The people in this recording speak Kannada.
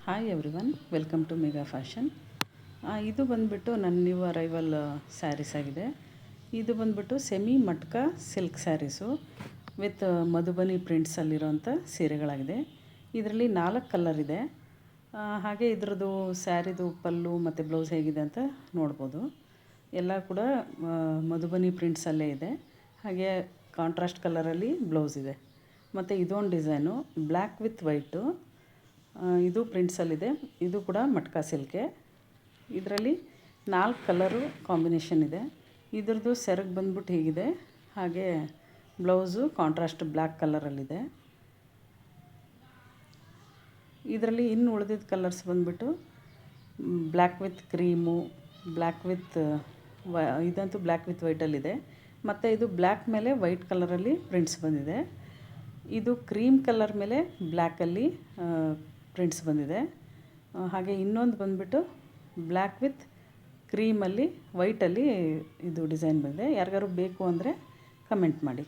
Hi everyone, welcome to mega fashion. ಇದು ಬಂದುಬಿಟ್ಟು ನನ್ನ ನ್ಯೂ ಅರೈವಲ್ ಸ್ಯಾರೀಸ್ ಆಗಿದೆ. ಇದು ಬಂದುಬಿಟ್ಟು semi matka silk sarees with Madhubani ಪ್ರಿಂಟ್ಸಲ್ಲಿರೋಂಥ ಸೀರೆಗಳಾಗಿದೆ. ಇದರಲ್ಲಿ 4 ಕಲರ್ ಇದೆ. ಹಾಗೆ ಇದ್ರದ್ದು ಸ್ಯಾರಿದು ಪಲ್ಲು ಮತ್ತು ಬ್ಲೌಸ್ ಹೇಗಿದೆ ಅಂತ ನೋಡ್ಬೋದು. ಎಲ್ಲ ಕೂಡ ಮಧುಬನಿ ಪ್ರಿಂಟ್ಸಲ್ಲೇ ಇದೆ. ಹಾಗೆ ಕಾಂಟ್ರಾಸ್ಟ್ ಕಲರಲ್ಲಿ ಬ್ಲೌಸ್ ಇದೆ. ಮತ್ತು ಇದೊಂದು ಡಿಸೈನು ಬ್ಲ್ಯಾಕ್ ವಿತ್ ವೈಟು, ಇದು ಪ್ರಿಂಟ್ಸಲ್ಲಿದೆ. ಇದು ಕೂಡ ಮಟ್ಕಾ ಸಿಲ್ಕೆ. ಇದರಲ್ಲಿ 4 ಕಲರು ಕಾಂಬಿನೇಷನ್ ಇದೆ. ಇದ್ರದ್ದು ಸೆರಗು ಬಂದ್ಬಿಟ್ಟು ಹೀಗಿದೆ. ಹಾಗೆ ಬ್ಲೌಸು ಕಾಂಟ್ರಾಸ್ಟ್ ಬ್ಲ್ಯಾಕ್ ಕಲರಲ್ಲಿದೆ. ಇದರಲ್ಲಿ ಇನ್ನು ಉಳಿದಿದ್ದ ಕಲರ್ಸ್ ಬಂದುಬಿಟ್ಟು black with cream, black with ಇದಂತೂ ಬ್ಲ್ಯಾಕ್ ವಿತ್ ವೈಟಲ್ಲಿದೆ. ಮತ್ತು ಇದು ಬ್ಲ್ಯಾಕ್ ಮೇಲೆ ವೈಟ್ ಕಲರಲ್ಲಿ ಪ್ರಿಂಟ್ಸ್ ಬಂದಿದೆ. ಇದು ಕ್ರೀಮ್ ಕಲರ್ ಮೇಲೆ ಬ್ಲ್ಯಾಕಲ್ಲಿ ಪ್ರಿಂಟ್ಸ್ ಬಂದಿದೆ. ಹಾಗೆ ಇನ್ನೊಂದು ಬಂದುಬಿಟ್ಟು ಬ್ಲ್ಯಾಕ್ ವಿತ್ ಕ್ರೀಮಲ್ಲಿ ವೈಟಲ್ಲಿ ಇದು ಡಿಸೈನ್ ಬಂದಿದೆ. ಯಾರಿಗಾರು ಬೇಕು ಅಂದರೆ ಕಮೆಂಟ್ ಮಾಡಿ.